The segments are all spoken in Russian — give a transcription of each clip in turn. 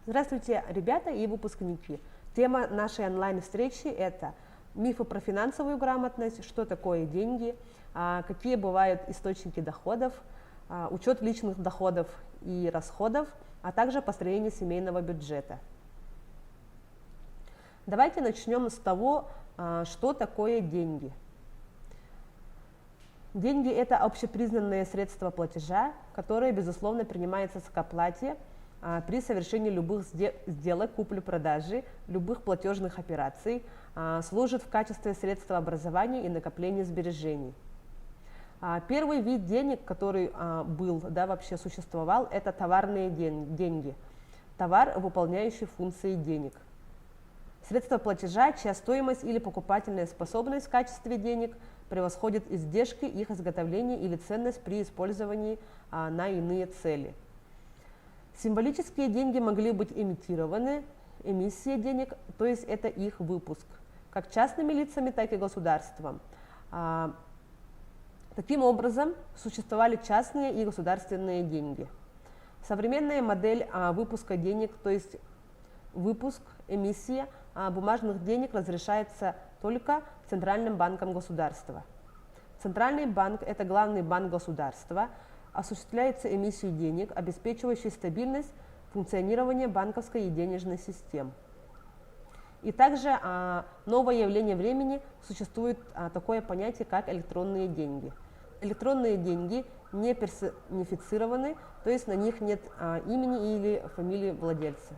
Здравствуйте, ребята и выпускники. Тема нашей онлайн-встречи – это мифы про финансовую грамотность, что такое деньги, какие бывают источники доходов, учет личных доходов и расходов, а также построение семейного бюджета. Давайте начнем с того, что такое деньги. Деньги – это общепризнанное средство платежа, которое, безусловно, принимается к оплате при совершении любых сделок, купли-продажи, любых платежных операций, служит в качестве средства образования и накопления сбережений. Первый вид денег, который вообще существовал, это товарные деньги, товар, выполняющий функции денег. Средство платежа, чья стоимость или покупательная способность в качестве денег превосходит издержки их изготовления или ценность при использовании на иные цели. Символические деньги могли быть имитированы, эмиссия денег, то есть это их выпуск, как частными лицами, так и государством. Таким образом, существовали частные и государственные деньги. Современная модель выпуска денег, то есть выпуск, эмиссия бумажных денег разрешается только Центральным банком государства. Центральный банк – это главный банк государства, осуществляется эмиссию денег, обеспечивающей стабильность функционирования банковской и денежной систем. И также новое явление времени существует такое понятие, как электронные деньги. Электронные деньги не персонифицированы, то есть на них нет имени или фамилии владельца.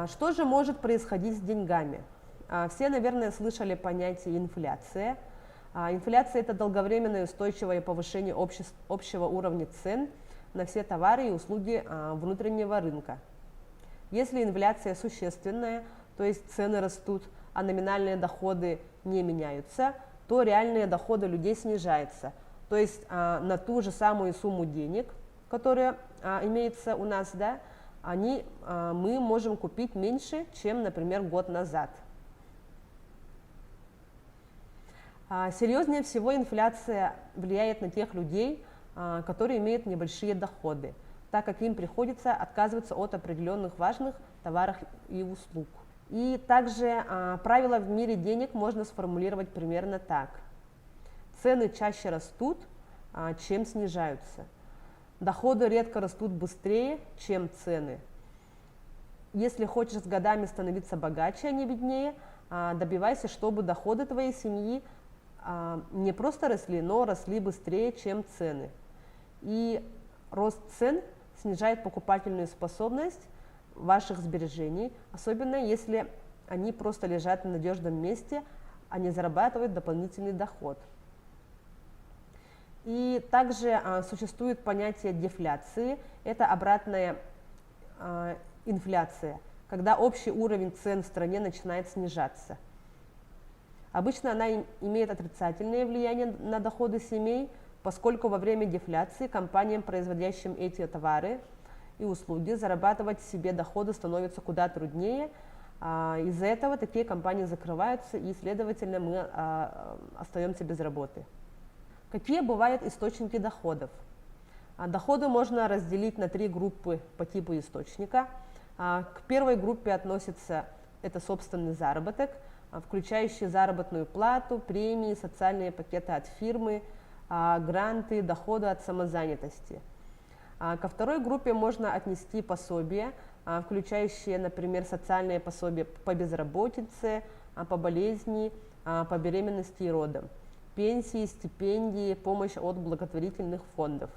Что же может происходить с деньгами? Все, наверное, слышали понятие инфляция. Инфляция – это долговременное устойчивое повышение общего уровня цен на все товары и услуги внутреннего рынка. Если инфляция существенная, то есть цены растут, а номинальные доходы не меняются, то реальные доходы людей снижаются. То есть на ту же самую сумму денег, которая имеется у нас, мы можем купить меньше, чем, например, год назад. Серьезнее всего инфляция влияет на тех людей, которые имеют небольшие доходы, так как им приходится отказываться от определенных важных товаров и услуг. И также правила в мире денег можно сформулировать примерно так. Цены чаще растут, чем снижаются. Доходы редко растут быстрее, чем цены. Если хочешь с годами становиться богаче, а не беднее, добивайся, чтобы доходы твоей семьи не просто росли, но росли быстрее, чем цены. И рост цен снижает покупательную способность ваших сбережений, особенно если они просто лежат на надежном месте, а не зарабатывают дополнительный доход. И также существует понятие дефляции, это обратная инфляция, когда общий уровень цен в стране начинает снижаться. Обычно она имеет отрицательное влияние на доходы семей, поскольку во время дефляции компаниям, производящим эти товары и услуги, зарабатывать себе доходы становится куда труднее. Из-за этого такие компании закрываются, и, следовательно, мы остаемся без работы. Какие бывают источники доходов? Доходы можно разделить на три группы по типу источника. К первой группе относится это собственный заработок, включающий заработную плату, премии, социальные пакеты от фирмы, гранты, доходы от самозанятости. Ко второй группе можно отнести пособия, включающие, например, социальные пособия по безработице, по болезни, по беременности и родам, пенсии, стипендии, помощь от благотворительных фондов.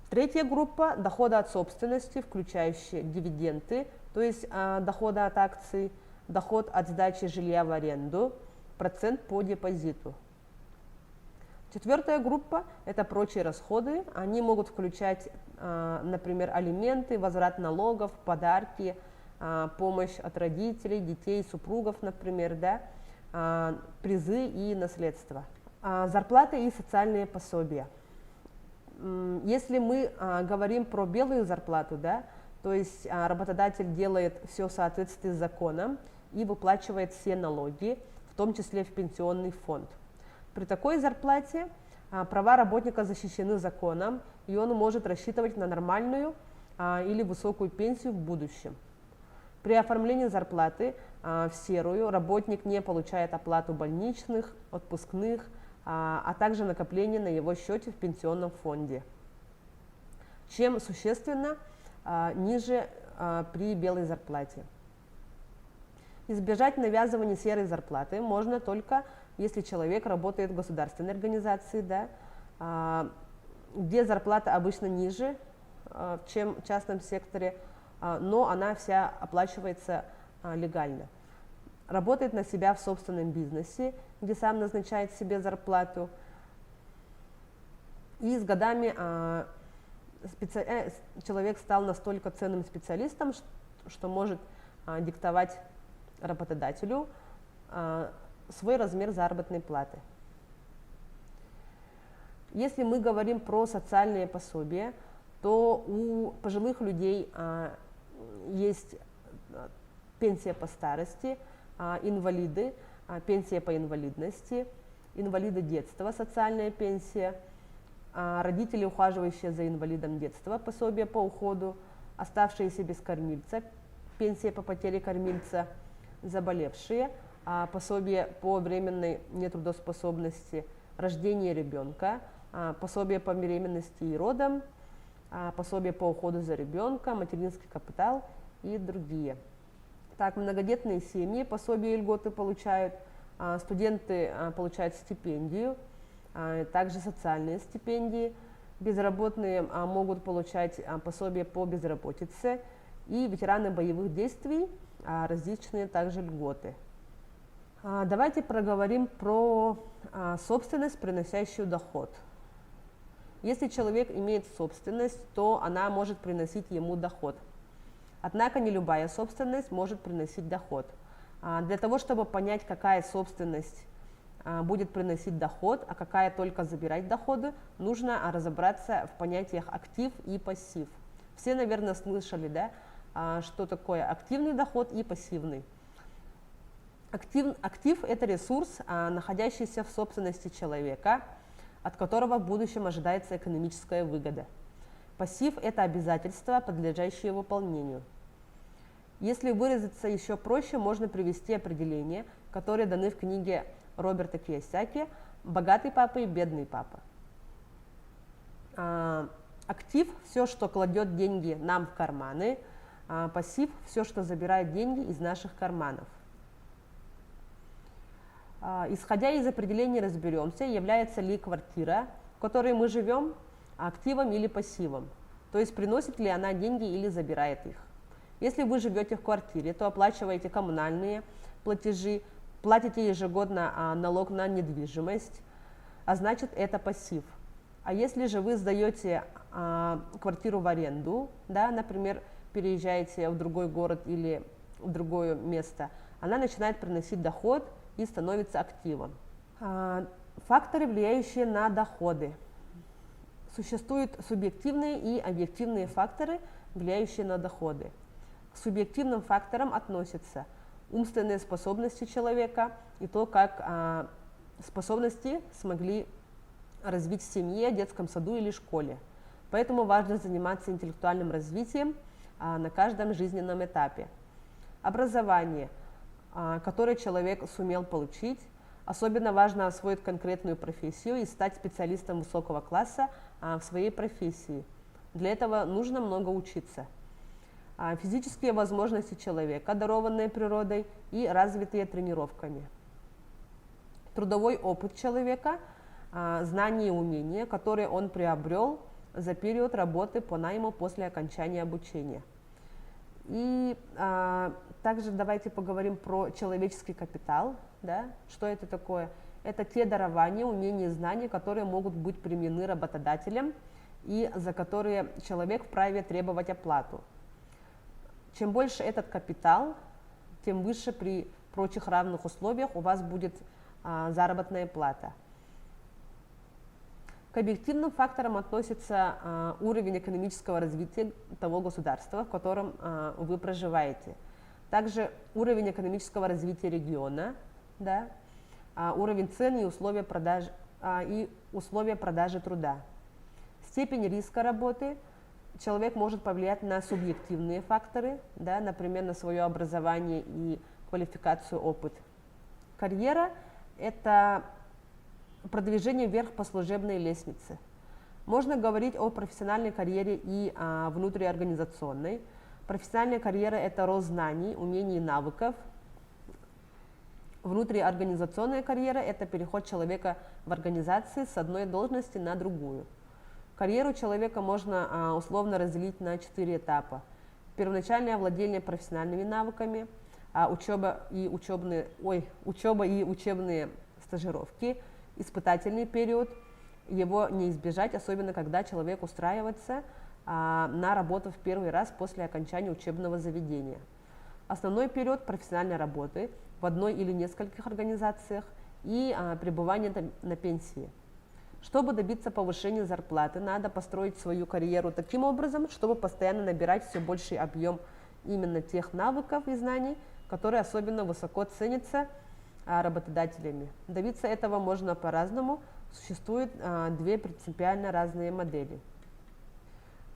Третья группа – доходы от собственности, включающие дивиденды, то есть доходы от акций, доход от сдачи жилья в аренду, процент по депозиту. Четвертая группа – это прочие расходы. Они могут включать, например, алименты, возврат налогов, подарки, помощь от родителей, детей, супругов, например, призы и наследство. Зарплаты и социальные пособия. Если мы говорим про белую зарплату, то есть работодатель делает все в соответствии с законом и выплачивает все налоги, в том числе в пенсионный фонд. При такой зарплате права работника защищены законом, и он может рассчитывать на нормальную или высокую пенсию в будущем. При оформлении зарплаты в серую работник не получает оплату больничных, отпускных, а также накопление на его счете в пенсионном фонде, чем существенно ниже при белой зарплате. Избежать навязывания серой зарплаты можно только, если человек работает в государственной организации, да, где зарплата обычно ниже, чем в частном секторе, но она вся оплачивается легально. Работает на себя в собственном бизнесе, где сам назначает себе зарплату. И с годами человек стал настолько ценным специалистом, что может диктовать работодателю свой размер заработной платы. Если мы говорим про социальные пособия, то у пожилых людей есть пенсия по старости, инвалиды, пенсия по инвалидности, инвалиды детства, социальная пенсия, родители, ухаживающие за инвалидом детства, пособие по уходу, оставшиеся без кормильца, пенсия по потере кормильца, заболевшие, пособие по временной нетрудоспособности, рождение ребенка, пособие по беременности и родам, пособие по уходу за ребенком, материнский капитал и другие. Так, многодетные семьи пособия и льготы получают, студенты получают стипендию, также социальные стипендии, безработные могут получать пособие по безработице, и ветераны боевых действий различные также льготы. Давайте проговорим про собственность, приносящую доход. Если человек имеет собственность, то она может приносить ему доход. Однако не любая собственность может приносить доход. Для того, чтобы понять, какая собственность будет приносить доход, а какая только забирать доходы, нужно разобраться в понятиях актив и пассив. Все, наверное, слышали, да, что такое активный доход и пассивный. Актив – это ресурс, находящийся в собственности человека, от которого в будущем ожидается экономическая выгода. Пассив – это обязательства, подлежащие выполнению. Если выразиться еще проще, можно привести определения, которые даны в книге Роберта Кийосаки «Богатый папа и бедный папа». Актив – все, что кладет деньги нам в карманы, пассив – все, что забирает деньги из наших карманов. Исходя из определений разберемся, является ли квартира, в которой мы живем, активом или пассивом, то есть приносит ли она деньги или забирает их. Если вы живете в квартире, то оплачиваете коммунальные платежи, платите ежегодно налог на недвижимость, а значит это пассив. А если же вы сдаете квартиру в аренду, да, например, переезжаете в другой город или в другое место, она начинает приносить доход и становится активом. Факторы, влияющие на доходы. Существуют субъективные и объективные факторы, влияющие на доходы. К субъективным факторам относятся умственные способности человека и то, как способности смогли развить в семье, детском саду или школе. Поэтому важно заниматься интеллектуальным развитием на каждом жизненном этапе. Образование, которое человек сумел получить. Особенно важно освоить конкретную профессию и стать специалистом высокого класса в своей профессии. Для этого нужно много учиться. Физические возможности человека, дарованные природой и развитые тренировками. Трудовой опыт человека, знания и умения, которые он приобрел за период работы по найму после окончания обучения. И также давайте поговорим про человеческий капитал. Да? Что это такое? Это те дарования, умения и знания, которые могут быть применены работодателем и за которые человек вправе требовать оплату. Чем больше этот капитал, тем выше при прочих равных условиях у вас будет заработная плата. К объективным факторам относится уровень экономического развития того государства, в котором вы проживаете. Также уровень экономического развития региона, да, уровень цен и условия продажи труда. Степень риска работы человек может повлиять на субъективные факторы, да, например, на свое образование и квалификацию, опыт. Карьера – это продвижение вверх по служебной лестнице. Можно говорить о профессиональной карьере и внутриорганизационной. Профессиональная карьера – это рост знаний, умений и навыков. Внутриорганизационная карьера – это переход человека в организации с одной должности на другую. Карьеру человека можно условно разделить на 4 этапа. Первоначальное овладение профессиональными навыками, учеба и учебные стажировки, испытательный период. Его не избежать, особенно когда человек устраивается на работу в первый раз после окончания учебного заведения. Основной период профессиональной работы в одной или нескольких организациях и пребывание на пенсии. Чтобы добиться повышения зарплаты, надо построить свою карьеру таким образом, чтобы постоянно набирать все больший объем именно тех навыков и знаний, которые особенно высоко ценятся работодателями. Добиться этого можно по-разному. Существует 2 принципиально разные модели.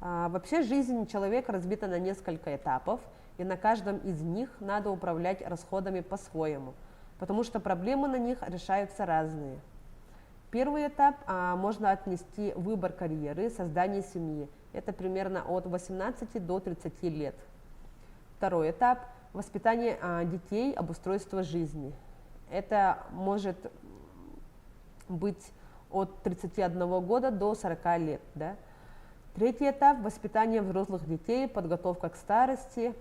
Вообще жизнь человека разбита на несколько этапов, и на каждом из них надо управлять расходами по-своему, потому что проблемы на них решаются разные. Первый этап можно отнести выбор карьеры, создание семьи. Это примерно от 18 до 30 лет. Второй этап – воспитание детей, обустройство жизни. Это может быть от 31 года до 40 лет. Да? Третий этап – воспитание взрослых детей, подготовка к старости.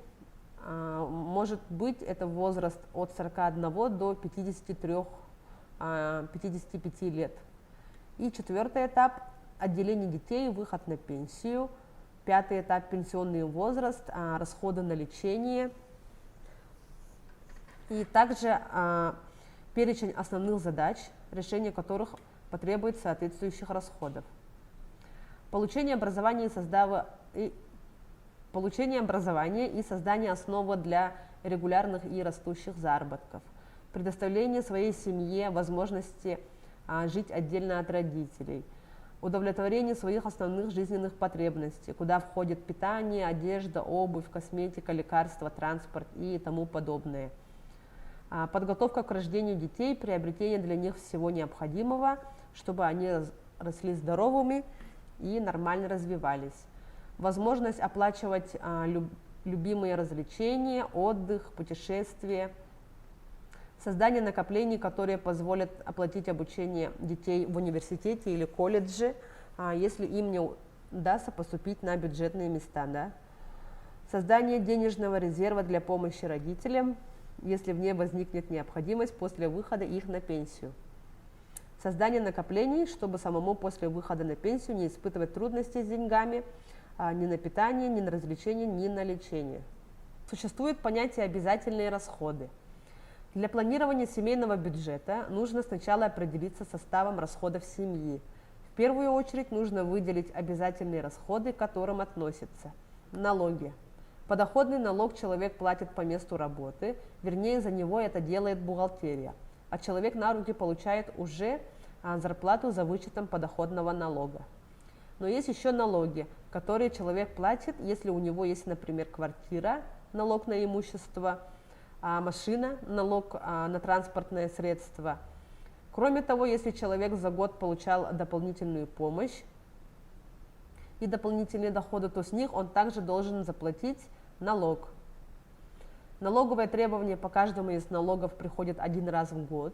Может быть, это возраст от 41 до 55 лет. И четвертый этап – отделение детей, выход на пенсию. Пятый этап – пенсионный возраст, расходы на лечение. И также перечень основных задач, решение которых потребует соответствующих расходов. Получение образования и создание основы для регулярных и растущих заработков. Предоставление своей семье возможности жить отдельно от родителей. Удовлетворение своих основных жизненных потребностей, куда входит питание, одежда, обувь, косметика, лекарства, транспорт и тому подобное. Подготовка к рождению детей, приобретение для них всего необходимого, чтобы они росли здоровыми и нормально развивались. Возможность оплачивать любимые развлечения, отдых, путешествия. Создание накоплений, которые позволят оплатить обучение детей в университете или колледже, если им не удастся поступить на бюджетные места. Да? Создание денежного резерва для помощи родителям, если в ней возникнет необходимость после выхода их на пенсию. Создание накоплений, чтобы самому после выхода на пенсию не испытывать трудностей с деньгами ни на питание, ни на развлечения, ни на лечение. Существует понятие «обязательные расходы». Для планирования семейного бюджета нужно сначала определиться с составом расходов семьи. В первую очередь нужно выделить обязательные расходы, к которым относятся налоги. Подоходный налог человек платит по месту работы, вернее, за него это делает бухгалтерия, а человек на руки получает уже зарплату за вычетом подоходного налога. Но есть еще налоги, которые человек платит, если у него есть, например, квартира, налог на имущество, машина, налог на транспортное средство. Кроме того, если человек за год получал дополнительную помощь и дополнительные доходы, то с них он также должен заплатить налог. Налоговое требование по каждому из налогов приходит один раз в год,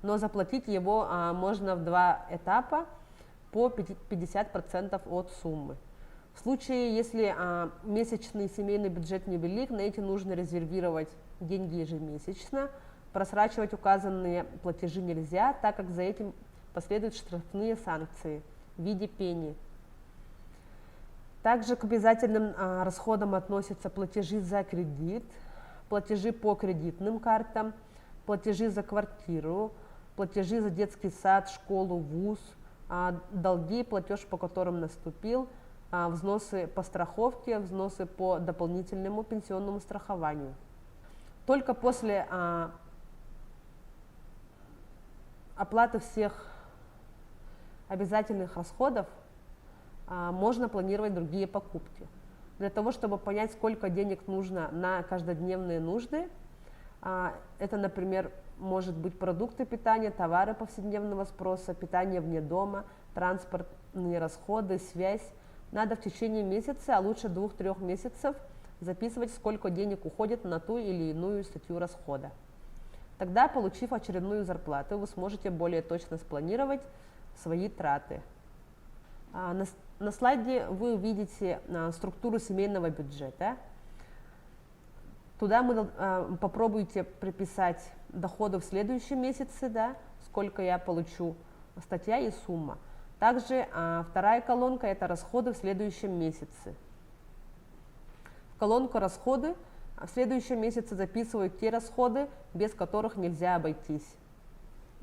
но заплатить его можно в 2 этапа по 50% от суммы. В случае, если месячный семейный бюджет невелик, на эти нужно резервировать деньги ежемесячно. Просрачивать указанные платежи нельзя, так как за этим последуют штрафные санкции в виде пени. Также к обязательным расходам относятся платежи за кредит, платежи по кредитным картам, платежи за квартиру, платежи за детский сад, школу, вуз, долги, платеж по которым наступил, взносы по страховке, взносы по дополнительному пенсионному страхованию. Только после оплаты всех обязательных расходов можно планировать другие покупки. Для того, чтобы понять, сколько денег нужно на каждодневные нужды, это, например, может быть продукты питания, товары повседневного спроса, питание вне дома, транспортные расходы, связь. Надо в течение месяца, а лучше 2-3 месяцев записывать, сколько денег уходит на ту или иную статью расхода. Тогда, получив очередную зарплату, вы сможете более точно спланировать свои траты. На слайде вы увидите структуру семейного бюджета. Туда попробуйте приписать доходы в следующем месяце, да, сколько я получу, статья и сумма. Также вторая колонка – это расходы в следующем месяце. В колонку «Расходы» в следующем месяце записывают те расходы, без которых нельзя обойтись.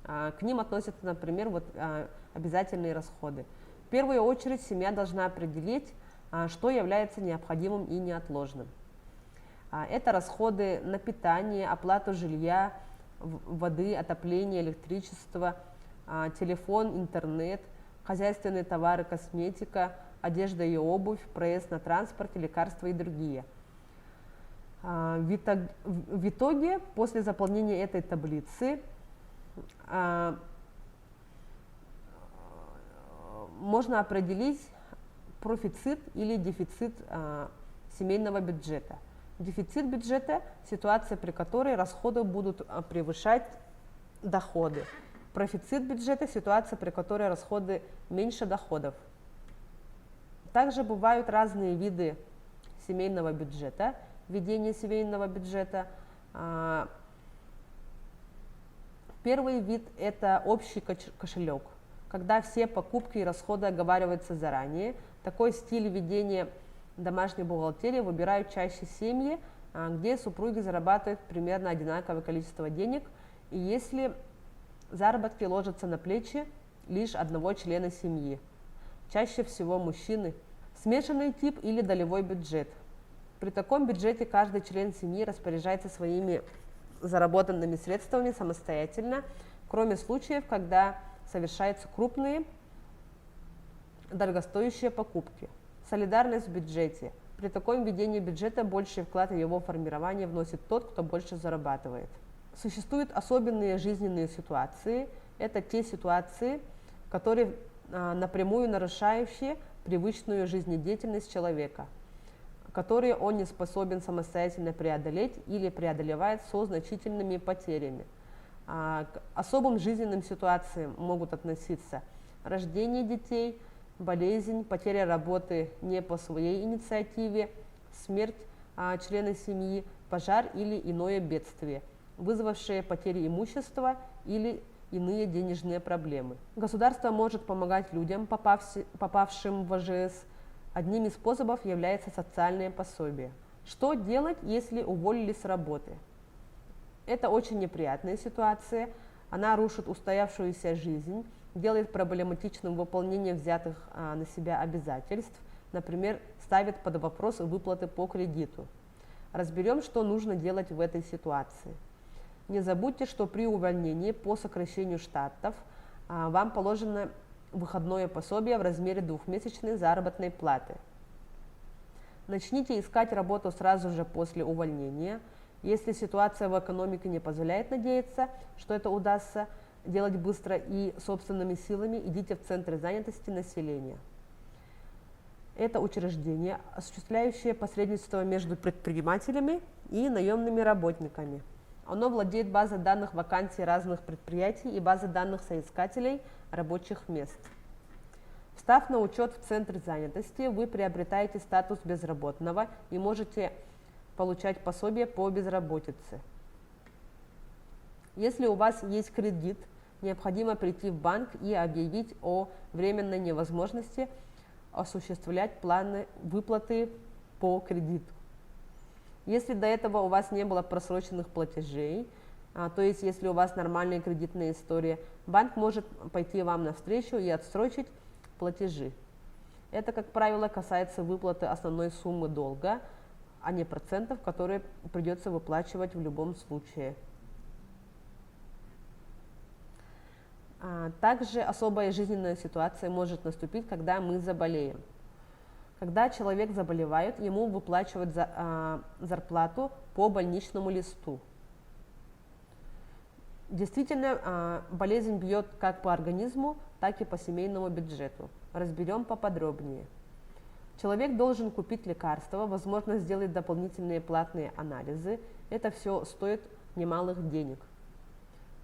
К ним относятся, например, обязательные расходы. В первую очередь семья должна определить, что является необходимым и неотложным. Это расходы на питание, оплату жилья, воды, отопление, электричество, телефон, интернет, хозяйственные товары, косметика, одежда и обувь, проезд на транспорте, лекарства и другие. В итоге, после заполнения этой таблицы, можно определить профицит или дефицит семейного бюджета. Дефицит бюджета – ситуация, при которой расходы будут превышать доходы. Профицит бюджета – ситуация, при которой расходы меньше доходов. Также бывают разные виды семейного бюджета, ведения семейного бюджета. Первый вид – это общий кошелек, когда все покупки и расходы оговариваются заранее. Такой стиль ведения домашней бухгалтерии выбирают чаще семьи, где супруги зарабатывают примерно одинаковое количество денег, и если заработки ложатся на плечи лишь одного члена семьи, чаще всего мужчины. Смешанный тип или долевой бюджет. При таком бюджете каждый член семьи распоряжается своими заработанными средствами самостоятельно, кроме случаев, когда совершаются крупные дорогостоящие покупки. Солидарность в бюджете. При таком ведении бюджета больший вклад в его формирование вносит тот, кто больше зарабатывает. Существуют особенные жизненные ситуации. Это те ситуации, которые напрямую нарушающие привычную жизнедеятельность человека, которые он не способен самостоятельно преодолеть или преодолевает со значительными потерями. К особым жизненным ситуациям могут относиться рождение детей, болезнь, потеря работы не по своей инициативе, смерть члена семьи, пожар или иное бедствие, вызвавшее потери имущества или иные денежные проблемы. Государство может помогать людям, попавшим в АЖС. Одним из способов является социальное пособие. Что делать, если уволили с работы? Это очень неприятная ситуация. Она рушит устоявшуюся жизнь, делает проблематичным выполнение взятых на себя обязательств, например, ставит под вопрос выплаты по кредиту. Разберем, что нужно делать в этой ситуации. Не забудьте, что при увольнении по сокращению штатов вам положено выходное пособие в размере 2-месячной заработной платы. Начните искать работу сразу же после увольнения. Если ситуация в экономике не позволяет надеяться, что это удастся делать быстро и собственными силами, идите в центры занятости населения. Это учреждение, осуществляющее посредничество между предпринимателями и наемными работниками. Оно владеет базой данных вакансий разных предприятий и базой данных соискателей рабочих мест. Встав на учет в центр занятости, вы приобретаете статус безработного и можете получать пособие по безработице. Если у вас есть кредит, необходимо прийти в банк и объявить о временной невозможности осуществлять планы выплаты по кредиту. Если до этого у вас не было просроченных платежей, то есть если у вас нормальная кредитная история, банк может пойти вам навстречу и отсрочить платежи. Это, как правило, касается выплаты основной суммы долга, а не процентов, которые придется выплачивать в любом случае. Также особая жизненная ситуация может наступить, когда мы заболеем. Когда человек заболевает, ему выплачивают зарплату по больничному листу. Действительно, болезнь бьет как по организму, так и по семейному бюджету. Разберем поподробнее. Человек должен купить лекарства, возможно, сделать дополнительные платные анализы. Это все стоит немалых денег.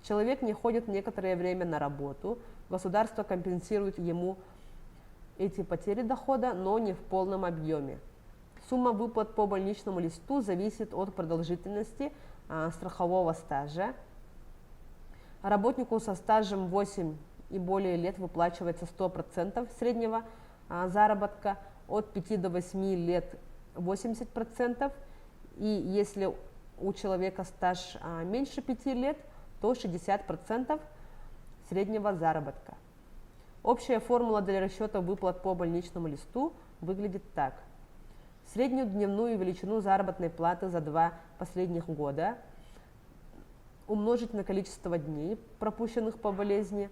Человек не ходит некоторое время на работу, государство компенсирует ему эти потери дохода, но не в полном объеме. Сумма выплат по больничному листу зависит от продолжительности страхового стажа. Работнику со стажем 8 и более лет выплачивается 100% среднего заработка, от 5 до 8 лет 80%, и если у человека стаж меньше 5 лет, то 60% среднего заработка. Общая формула для расчета выплат по больничному листу выглядит так. Среднюю дневную величину заработной платы за 2 последних года умножить на количество дней, пропущенных по болезни,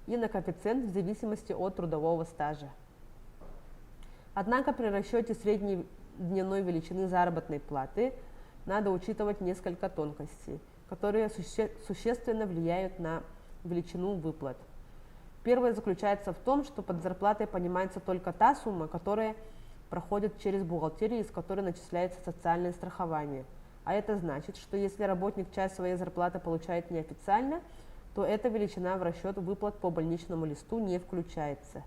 и на коэффициент в зависимости от трудового стажа. Однако при расчете средней дневной величины заработной платы надо учитывать несколько тонкостей, которые существенно влияют на величину выплат. Первое заключается в том, что под зарплатой понимается только та сумма, которая проходит через бухгалтерию, из которой начисляется социальное страхование. А это значит, что если работник часть своей зарплаты получает неофициально, то эта величина в расчет выплат по больничному листу не включается.